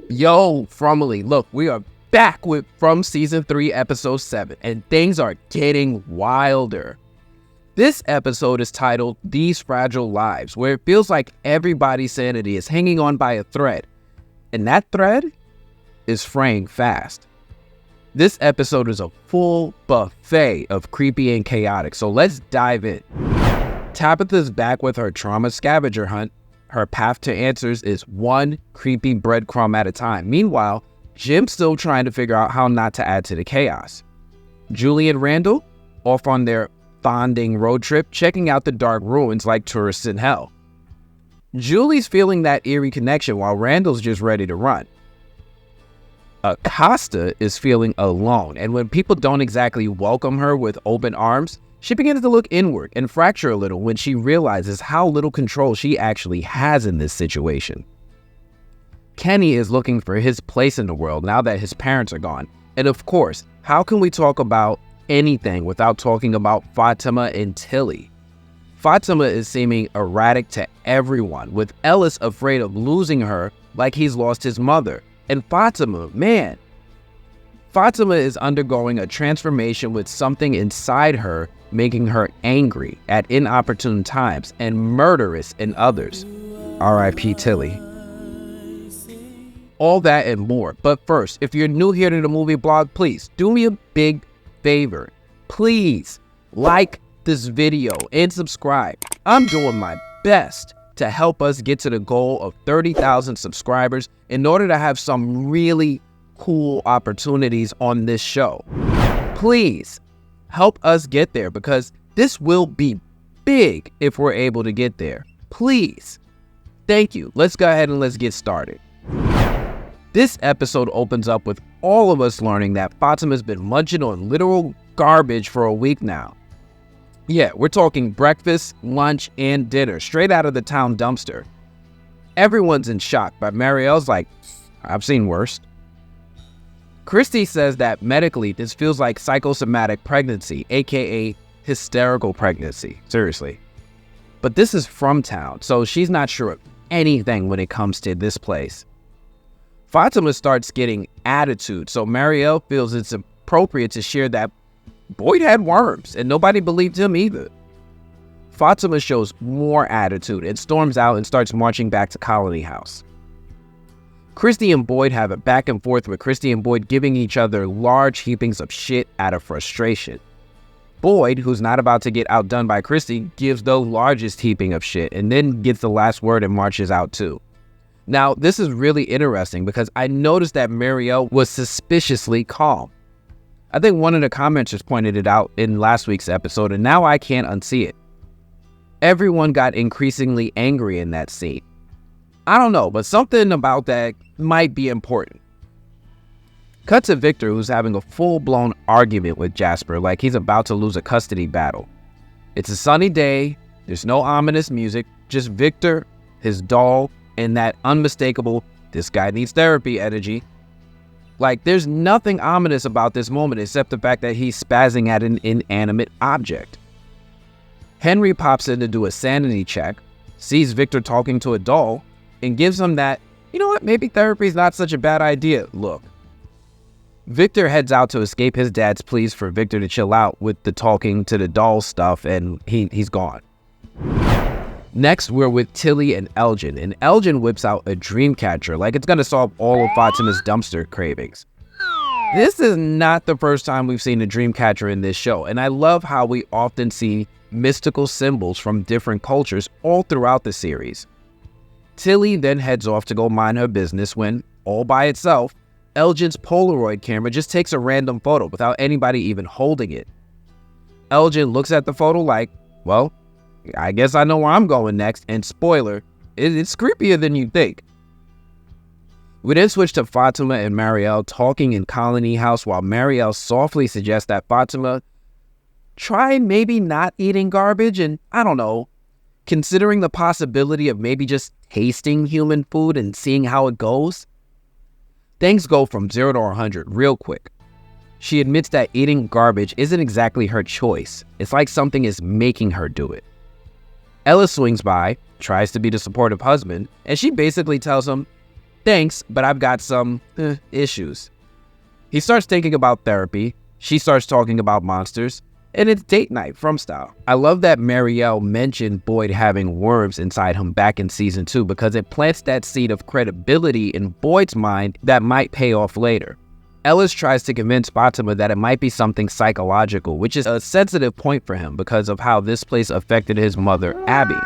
Yo, Fromly, look, we are back from Season 3, Episode 7, and things are getting wilder. This episode is titled, These Fragile Lives, where it feels like everybody's sanity is hanging on by a thread, and that thread is fraying fast. This episode is a full buffet of creepy and chaotic, so let's dive in. Tabitha's back with her trauma scavenger hunt. Her path to answers is one creepy breadcrumb at a time. Meanwhile, Jim's still trying to figure out how not to add to the chaos. Julie and Randall, off on their bonding road trip, checking out the dark ruins like tourists in hell. Julie's feeling that eerie connection while Randall's just ready to run. Acosta is feeling alone, and when people don't exactly welcome her with open arms, she begins to look inward and fracture a little when she realizes how little control she actually has in this situation. Kenny is looking for his place in the world now that his parents are gone. And of course, how can we talk about anything without talking about Fatima and Tilly? Fatima is seeming erratic to everyone, with Ellis afraid of losing her like he's lost his mother. And Fatima, man, Fatima is undergoing a transformation with something inside her making her angry at inopportune times and murderous in others. R.I.P. Tilly. All that and more. But first, if you're new here to the movie blog, please do me a big favor. Please like this video and subscribe. I'm doing my best to help us get to the goal of 30,000 subscribers in order to have some really cool opportunities on this show. Please help us get there because this will be big if we're able to get there. Please. Thank you. Let's go ahead and let's get started. This episode opens up with all of us learning that Fatima's been munching on literal garbage for a week now. Yeah, we're talking breakfast, lunch, and dinner straight out of the town dumpster. Everyone's in shock, but Marielle's like, I've seen worse. Christy says that medically this feels like psychosomatic pregnancy, aka hysterical pregnancy. Seriously. But this is FROMTown, so she's not sure of anything when it comes to this place. Fatima starts getting attitude, so Marielle feels it's appropriate to share that Boyd had worms, and nobody believed him either. Fatima shows more attitude and storms out and starts marching back to Colony House. Christy and Boyd have a back and forth with Christy and Boyd giving each other large heapings of shit out of frustration. Boyd, who's not about to get outdone by Christy, gives the largest heaping of shit and then gets the last word and marches out too. Now, this is really interesting because I noticed that Marielle was suspiciously calm. I think one of the commenters pointed it out in last week's episode, and now I can't unsee it. Everyone got increasingly angry in that scene. I don't know, but something about that might be important. Cut to Victor, who's having a full-blown argument with Jasper like he's about to lose a custody battle. It's a sunny day, there's no ominous music, just Victor, his doll, and that unmistakable, this guy needs therapy energy. Like, there's nothing ominous about this moment except the fact that he's spazzing at an inanimate object. Henry pops in to do a sanity check, sees Victor talking to a doll, and gives him that, you know what, maybe therapy's not such a bad idea look. Victor heads out to escape his dad's pleas for Victor to chill out with the talking to the doll stuff, and he's gone. Next, we're with Tilly and Elgin, and Elgin whips out a dream catcher like it's going to solve all of Fatima's dumpster cravings. This is not the first time we've seen a dream catcher in this show, and I love how we often see mystical symbols from different cultures all throughout the series. Tilly then heads off to go mind her business when, all by itself, Elgin's Polaroid camera just takes a random photo without anybody even holding it. Elgin looks at the photo like, well, I guess I know where I'm going next, and spoiler, it's creepier than you think. We then switch to Fatima and Marielle talking in Colony House while Marielle softly suggests that Fatima try maybe not eating garbage and, I don't know, considering the possibility of maybe just tasting human food and seeing how it goes. Things go from 0 to 100 real quick. She admits that eating garbage isn't exactly her choice. It's like something is making her do it. Ella swings by, tries to be the supportive husband, and she basically tells him, thanks, but I've got some issues. He starts thinking about therapy. She starts talking about monsters. And it's date night, FROMTown. I love that Marielle mentioned Boyd having worms inside him back in season 2 because it plants that seed of credibility in Boyd's mind that might pay off later. Ellis tries to convince Fatima that it might be something psychological, which is a sensitive point for him because of how this place affected his mother, Abby.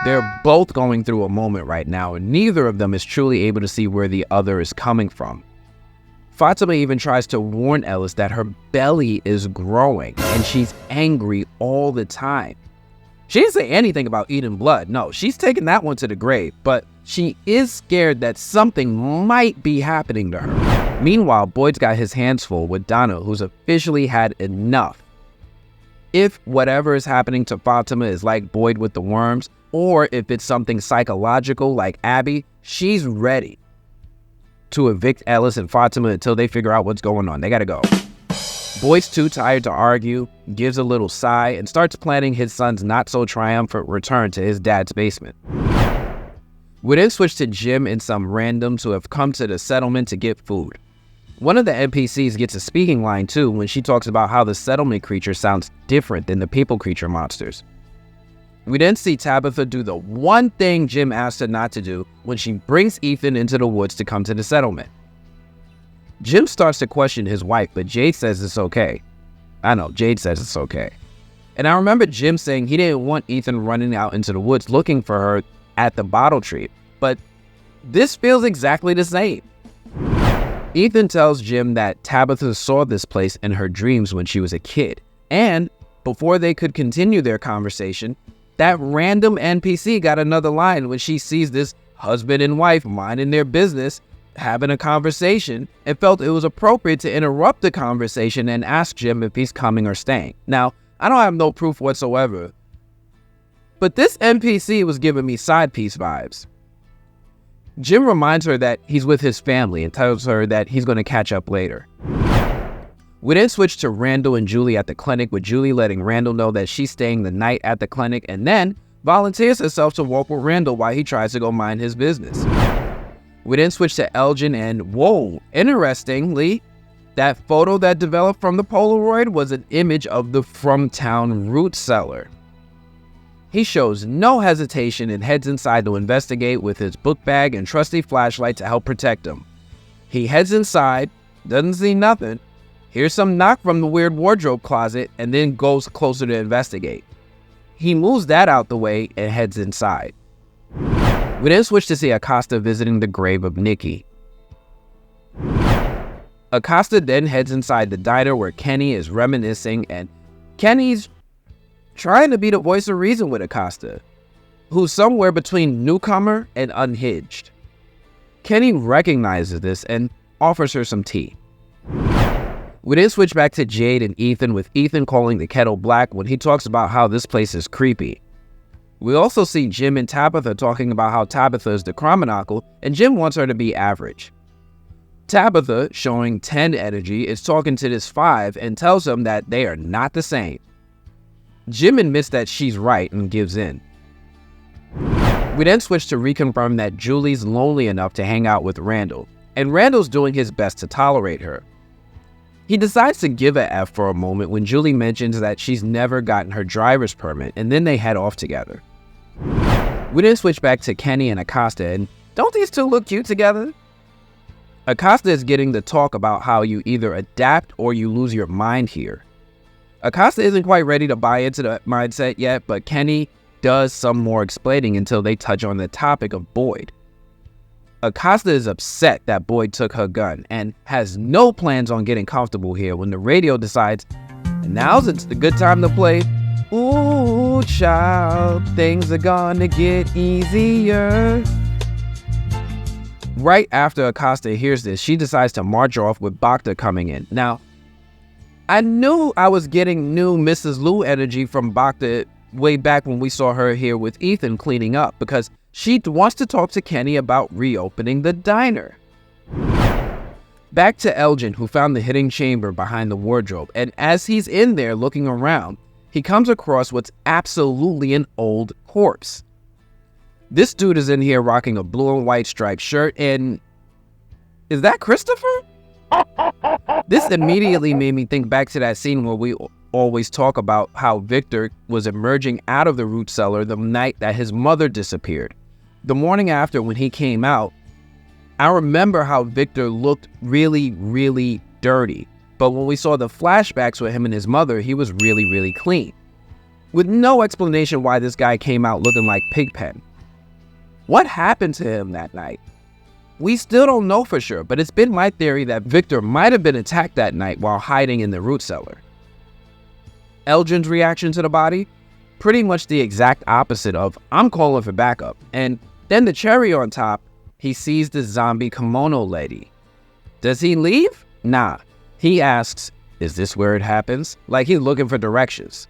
They're both going through a moment right now, and neither of them is truly able to see where the other is coming from. Fatima even tries to warn Ellis that her belly is growing and she's angry all the time. She didn't say anything about eating blood. No, she's taking that one to the grave, but she is scared that something might be happening to her. Meanwhile, Boyd's got his hands full with Donna, who's officially had enough. If whatever is happening to Fatima is like Boyd with the worms, or if it's something psychological like Abby, she's ready to evict Ellis and Fatima until they figure out what's going on. They gotta go. Boyd's too tired to argue, gives a little sigh, and starts planning his son's not-so-triumphant return to his dad's basement. We then switch to Jim and some randoms who have come to the settlement to get food. One of the NPCs gets a speaking line too when she talks about how the settlement creature sounds different than the people creature monsters. We then see Tabitha do the one thing Jim asked her not to do when she brings Ethan into the woods to come to the settlement. Jim starts to question his wife, but Jade says it's okay. I know, Jade says it's okay. And I remember Jim saying he didn't want Ethan running out into the woods looking for her at the bottle tree, but this feels exactly the same. Ethan tells Jim that Tabitha saw this place in her dreams when she was a kid, and before they could continue their conversation, that random NPC got another line when she sees this husband and wife minding their business, having a conversation, and felt it was appropriate to interrupt the conversation and ask Jim if he's coming or staying. Now, I don't have no proof whatsoever, but this NPC was giving me side piece vibes. Jim reminds her that he's with his family and tells her that he's going to catch up later. We then switch to Randall and Julie at the clinic, with Julie letting Randall know that she's staying the night at the clinic and then volunteers herself to walk with Randall while he tries to go mind his business. We then switch to Elgin and, whoa, interestingly, that photo that developed from the Polaroid was an image of the FROMTown root cellar. He shows no hesitation and heads inside to investigate with his book bag and trusty flashlight to help protect him. He heads inside, doesn't see nothing, hears some knock from the weird wardrobe closet, and then goes closer to investigate. He moves that out the way and heads inside. We then switch to see Acosta visiting the grave of Nikki. Acosta then heads inside the diner where Kenny is reminiscing, and Kenny's trying to be the voice of reason with Acosta, who's somewhere between newcomer and unhinged. Kenny recognizes this and offers her some tea. We then switch back to Jade and Ethan, with Ethan calling the kettle black when he talks about how this place is creepy. We also see Jim and Tabitha talking about how Tabitha is the Chromonacle and Jim wants her to be average. Tabitha, showing 10 energy, is talking to this 5 and tells him that they are not the same. Jim admits that she's right and gives in. We then switch to reconfirm that Julie's lonely enough to hang out with Randall, and Randall's doing his best to tolerate her. He decides to give a F for a moment when Julie mentions that she's never gotten her driver's permit, and then they head off together. We then switch back to Kenny and Acosta, and don't these two look cute together? Acosta is getting the talk about how you either adapt or you lose your mind here. Acosta isn't quite ready to buy into the mindset yet, but Kenny does some more explaining until they touch on the topic of Boyd. Acosta is upset that Boyd took her gun and has no plans on getting comfortable here when the radio decides, now's the good time to play, "Ooh, child, things are gonna get easier." Right after Acosta hears this, she decides to march off with Bacta coming in. Now, I knew I was getting new Mrs. Lou energy from Bacta way back when we saw her here with Ethan cleaning up, because she wants to talk to Kenny about reopening the diner. Back to Elgin, who found the hidden chamber behind the wardrobe, and as he's in there looking around, he comes across what's absolutely an old corpse. This dude is in here rocking a blue and white striped shirt, and is that Christopher? This immediately made me think back to that scene where we always talk about how Victor was emerging out of the root cellar the night that his mother disappeared. The morning after, when he came out, I remember how Victor looked really, really dirty. But when we saw the flashbacks with him and his mother, he was really, really clean. With no explanation why this guy came out looking like Pigpen. What happened to him that night? We still don't know for sure, but it's been my theory that Victor might have been attacked that night while hiding in the root cellar. Elgin's reaction to the body? Pretty much the exact opposite of, I'm calling for backup. And then the cherry on top, he sees the zombie kimono lady. Does he leave? Nah. He asks, is this where it happens? Like he's looking for directions.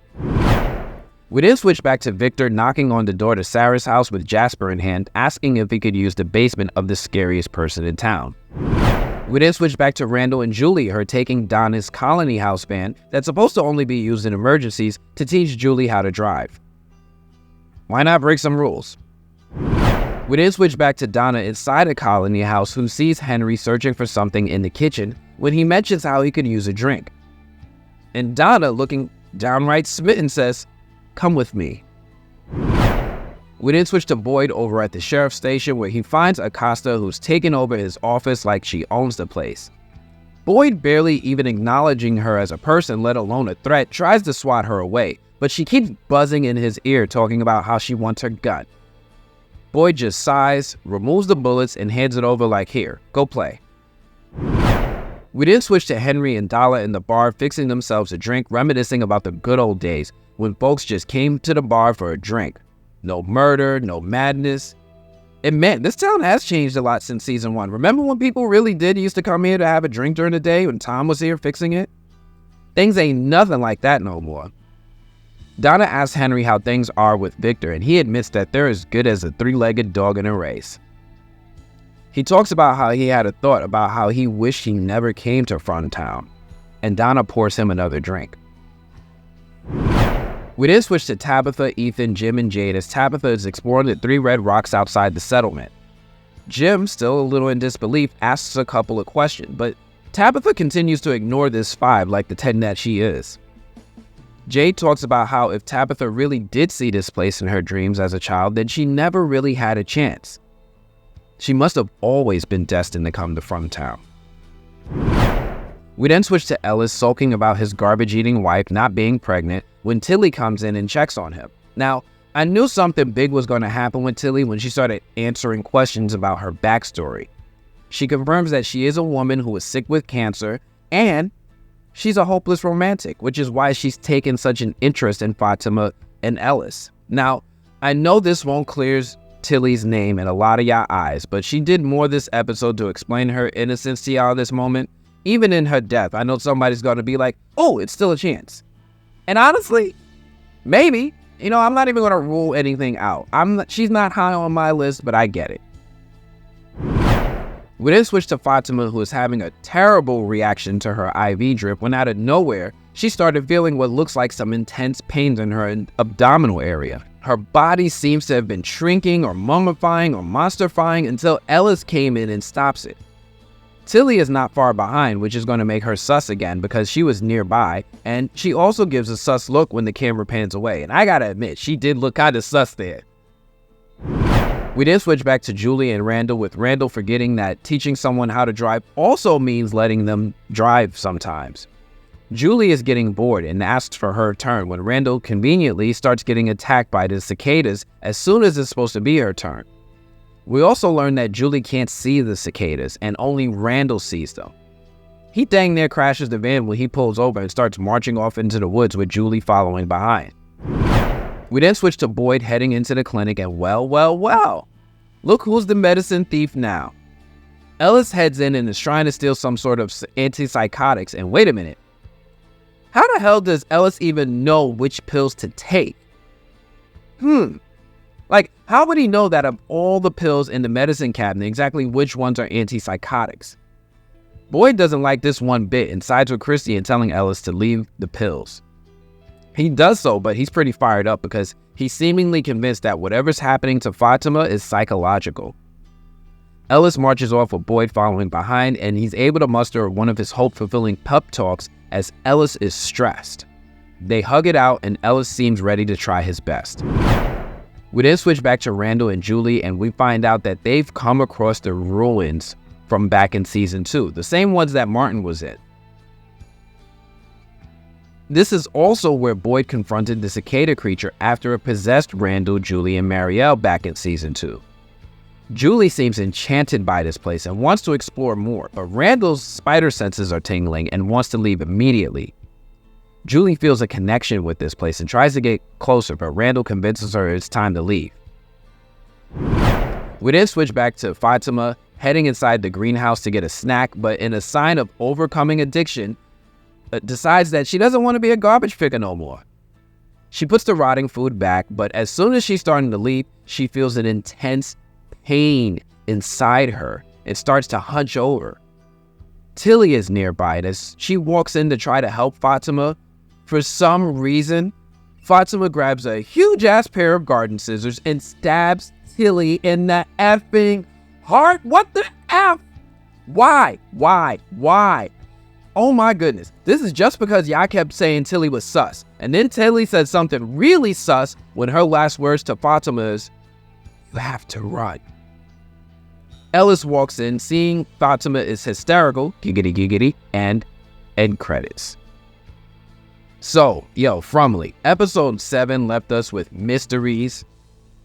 We then switch back to Victor knocking on the door to Sarah's house with Jasper in hand, asking if he could use the basement of the scariest person in town. We then switch back to Randall and Julie, her taking Donna's colony house van that's supposed to only be used in emergencies to teach Julie how to drive. Why not break some rules? We then switch back to Donna inside a colony house who sees Henry searching for something in the kitchen when he mentions how he could use a drink. And Donna, looking downright smitten, says, "Come with me." We then switch to Boyd over at the sheriff's station where he finds Acosta, who's taken over his office like she owns the place. Boyd, barely even acknowledging her as a person, let alone a threat, tries to swat her away, but she keeps buzzing in his ear talking about how she wants her gun. Boyd just sighs, removes the bullets, and hands it over like, here, go play. We then switch to Henry and Dala in the bar fixing themselves a drink, reminiscing about the good old days when folks just came to the bar for a drink. No murder, no madness. And man, this town has changed a lot since season 1. Remember when people really did used to come here to have a drink during the day when Tom was here fixing it? Things ain't nothing like that no more. Donna asks Henry how things are with Victor, and he admits that they're as good as a 3-legged dog in a race. He talks about how he had a thought about how he wished he never came to FROMTown, and Donna pours him another drink. We then switch to Tabitha, Ethan, Jim, and Jade as Tabitha is exploring the 3 red rocks outside the settlement. Jim, still a little in disbelief, asks a couple of questions, but Tabitha continues to ignore this 5 like the 10 that she is. Jade talks about how if Tabitha really did see this place in her dreams as a child, then she never really had a chance. She must have always been destined to come to FROMTown. We then switch to Ellis sulking about his garbage-eating wife not being pregnant when Tilly comes in and checks on him. Now, I knew something big was going to happen with Tilly when she started answering questions about her backstory. She confirms that she is a woman who is sick with cancer, and she's a hopeless romantic, which is why she's taken such an interest in Fatima and Ellis. Now, I know this won't clear Tilly's name in a lot of y'all eyes, but she did more this episode to explain her innocence to y'all this moment. Even in her death, I know somebody's going to be like, oh, it's still a chance. And honestly, maybe. You know, I'm not even going to rule anything out. She's not high on my list, but I get it. We then switch to Fatima, who is having a terrible reaction to her IV drip when out of nowhere, she started feeling what looks like some intense pains in her abdominal area. Her body seems to have been shrinking or mummifying or monsterfying until Ellis came in and stops it. Tilly is not far behind, which is going to make her sus again because she was nearby, and she also gives a sus look when the camera pans away, and I gotta admit, she did look kinda sus there. We then switch back to Julie and Randall, with Randall forgetting that teaching someone how to drive also means letting them drive sometimes. Julie is getting bored and asks for her turn when Randall conveniently starts getting attacked by the cicadas as soon as it's supposed to be her turn. We also learn that Julie can't see the cicadas and only Randall sees them. He dang near crashes the van when he pulls over and starts marching off into the woods with Julie following behind. We then switch to Boyd heading into the clinic and well, look who's the medicine thief now. Ellis heads in and is trying to steal some sort of antipsychotics, and wait a minute. How the hell does Ellis even know which pills to take? Like, how would he know that of all the pills in the medicine cabinet, exactly which ones are antipsychotics? Boyd doesn't like this one bit and sides with Christy in telling Ellis to leave the pills. He does so, but he's pretty fired up because he's seemingly convinced that whatever's happening to Fatima is psychological. Ellis marches off with Boyd following behind, and he's able to muster one of his hope-fulfilling pep talks as Ellis is stressed. They hug it out, and Ellis seems ready to try his best. We then switch back to Randall and Julie, and we find out that they've come across the ruins from back in season 2, the same ones that Martin was in. This is also where Boyd confronted the cicada creature after it possessed Randall, Julie, and Marielle back in season 2. Julie seems enchanted by this place and wants to explore more, but Randall's spider senses are tingling and wants to leave immediately. Julie feels a connection with this place and tries to get closer, but Randall convinces her it's time to leave. We then switch back to Fatima heading inside the greenhouse to get a snack, but in a sign of overcoming addiction, decides that she doesn't want to be a garbage picker no more. She puts the rotting food back, but as soon as she's starting to leave, she feels an intense pain inside her and starts to hunch over. Tilly is nearby, and as she walks in to try to help Fatima, for some reason, Fatima grabs a huge-ass pair of garden scissors and stabs Tilly in the effing heart. What the F? Why? Oh my goodness. This is just because y'all kept saying Tilly was sus. And then Tilly said something really sus when her last words to Fatima is, "You have to run." Ellis walks in, seeing Fatima is hysterical, giggity giggity, and end credits. So, Fromly, episode 7 left us with mysteries,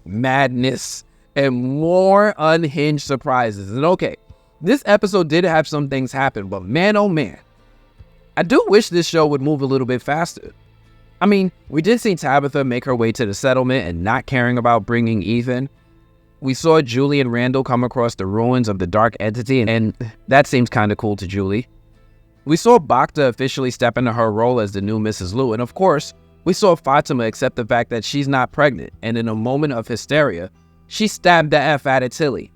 madness, and more unhinged surprises. And okay, this episode did have some things happen, but man, oh man, I do wish this show would move a little bit faster. I mean, we did see Tabitha make her way to the settlement and not caring about bringing Ethan. We saw Julie and Randall come across the ruins of the dark entity, and that seems kind of cool to Julie. We saw Bacta officially step into her role as the new Mrs. Liu, and of course, we saw Fatima accept the fact that she's not pregnant, and in a moment of hysteria, she stabbed the F out of Tilly.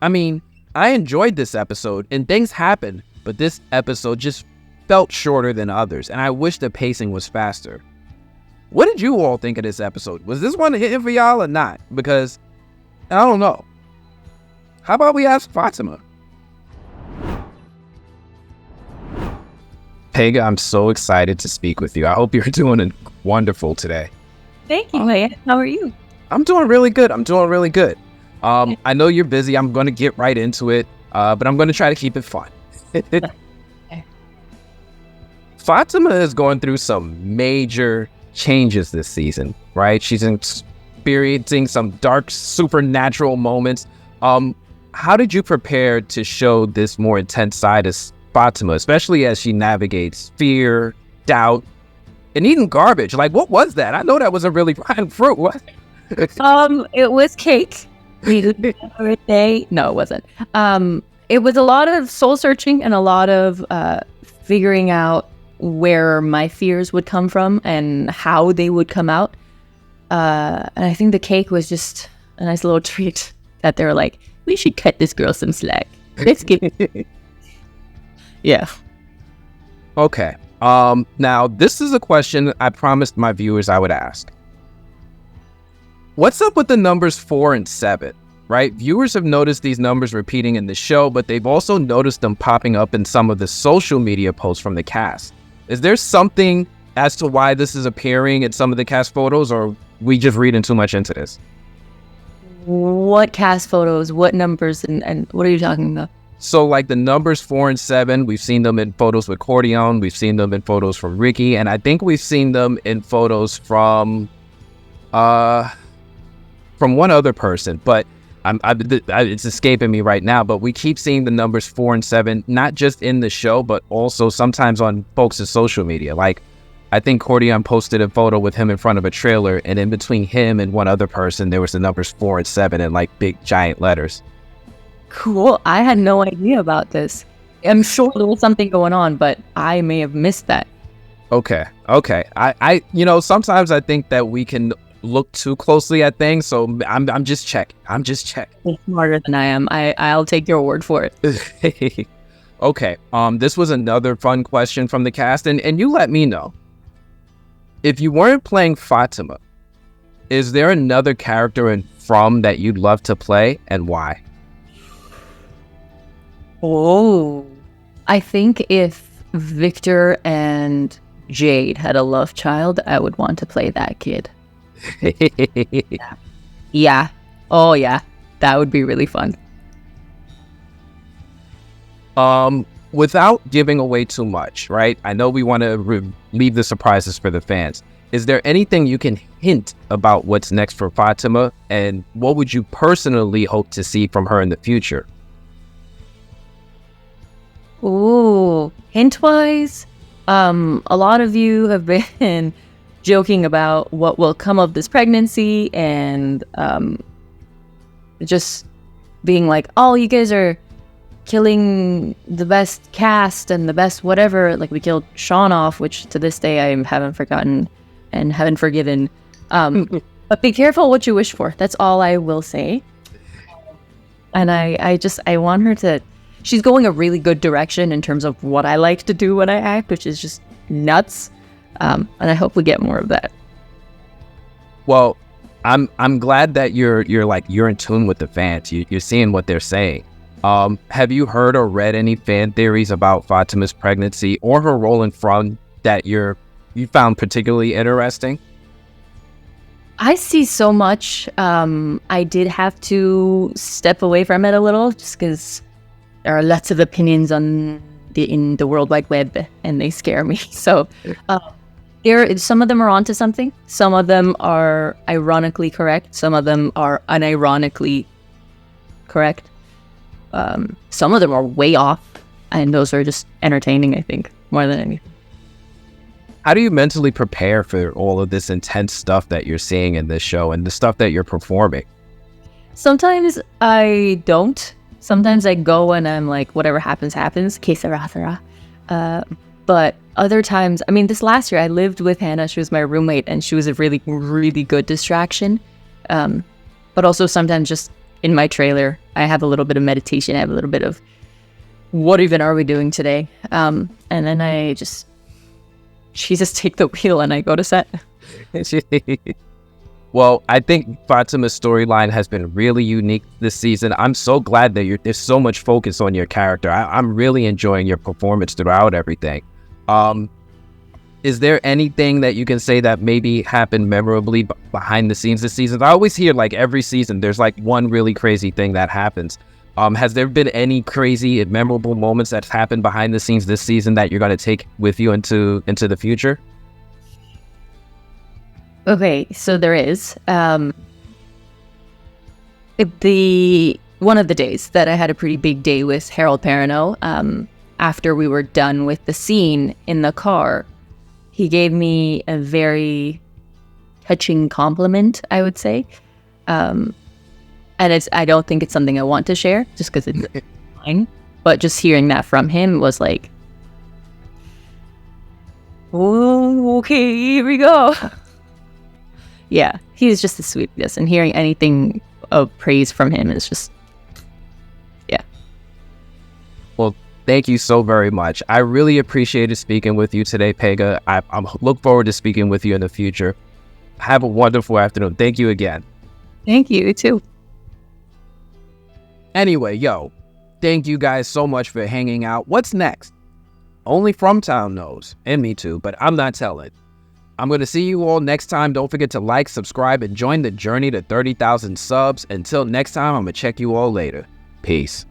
I mean, I enjoyed this episode, and things happened, but this episode just felt shorter than others, and I wish the pacing was faster. What did you all think of this episode? Was this one hitting for y'all or not? Because I don't know. How about we ask Fatima? Pega, I'm so excited to speak with you. I hope you're doing wonderful today. Thank you, Leia. How are you? I'm doing really good. I know you're busy. I'm going to get right into it, but I'm going to try to keep it fun. Fatima is going through some major changes this season, right? She's experiencing some dark supernatural moments. How did you prepare to show this more intense side of Fatima, especially as she navigates fear, doubt, and eating garbage? Like, what was that? I know that was a really rotten fruit. What? It was cake. Birthday. No, it wasn't. It was a lot of soul searching and a lot of figuring out where my fears would come from and how they would come out. And I think the cake was just a nice little treat that they were like, we should cut this girl some slack. Let's give it. Yeah. Okay. Now, this is a question I promised my viewers I would ask. What's up with the numbers 4 and 7, right? Viewers have noticed these numbers repeating in the show, but they've also noticed them popping up in some of the social media posts from the cast. Is there something as to why this is appearing in some of the cast photos, or we just reading too much into this? What cast photos? What numbers? And what are you talking about? So like the numbers 4 and 7, we've seen them in photos with Cordion, we've seen them in photos from Ricky, and I think we've seen them in photos from one other person, but it's escaping me right now. But we keep seeing the numbers 4 and 7, not just in the show, but also sometimes on folks' social media. Like, I think Cordion posted a photo with him in front of a trailer, and in between him and one other person, there was the numbers 4 and 7 in like big giant letters. Cool. I had no idea about this. I'm sure there was something going on, but I may have missed that. Okay. I sometimes I think that we can look too closely at things, so I'm just checking. You're smarter than I am. I'll take your word for it. Okay. This was another fun question from the cast, and you let me know. if you weren't playing Fatima, is there another character in From that you'd love to play, and why? Oh. I think if Victor and Jade had a love child, I would want to play that kid. Yeah. Oh, yeah. That would be really fun. Without giving away too much, right? I know we want to leave the surprises for the fans. Is there anything you can hint about what's next for Fatima, and what would you personally hope to see from her in the future? Ooh, hint-wise, a lot of you have been joking about what will come of this pregnancy, and just being like, oh, you guys are killing the best cast and the best whatever. Like, we killed Sean off, which to this day I haven't forgotten and haven't forgiven. But be careful what you wish for. That's all I will say. And I want her to... She's going a really good direction in terms of what I like to do when I act, which is just nuts. And I hope we get more of that. Well, I'm glad that you're in tune with the fans. You're seeing what they're saying. Have you heard or read any fan theories about Fatima's pregnancy or her role in From that you found particularly interesting? I see so much. I did have to step away from it a little, just because there are lots of opinions in the World Wide Web, and they scare me. So some of them are onto something. Some of them are ironically correct. Some of them are unironically correct. Some of them are way off, and those are just entertaining, I think, more than anything. How do you mentally prepare for all of this intense stuff that you're seeing in this show and the stuff that you're performing? Sometimes I don't. Sometimes I go and I'm like, whatever happens, happens. Que sera, sera. But other times, I mean, this last year I lived with Hannah. She was my roommate, and she was a really, really good distraction. But also sometimes just in my trailer, I have a little bit of meditation. I have a little bit of, what even are we doing today? And then she just take the wheel and I go to set. Well, I think Fatima's storyline has been really unique this season. I'm so glad that there's so much focus on your character. I'm really enjoying your performance throughout everything. Is there anything that you can say that maybe happened memorably behind the scenes this season? I always hear like every season there's like one really crazy thing that happens. Has there been any crazy and memorable moments that's happened behind the scenes this season that you're going to take with you into the future? Okay, so there is. One of the days that I had a pretty big day with Harold Perrineau, after we were done with the scene in the car, he gave me a very touching compliment, I would say. And I don't think it's something I want to share, just because it's fine. But just hearing that from him was like, oh, okay, here we go. Yeah, he was just the sweetest, and hearing anything of praise from him is just, yeah. Well, thank you so very much. I really appreciated speaking with you today, Pega. I look forward to speaking with you in the future. Have a wonderful afternoon. Thank you again. Thank you, too. Anyway, thank you guys so much for hanging out. What's next? Only FROMTown knows, and me too, but I'm not telling. I'm going to see you all next time. Don't forget to like, subscribe, and join the journey to 30,000 subs. Until next time, I'm going to check you all later. Peace.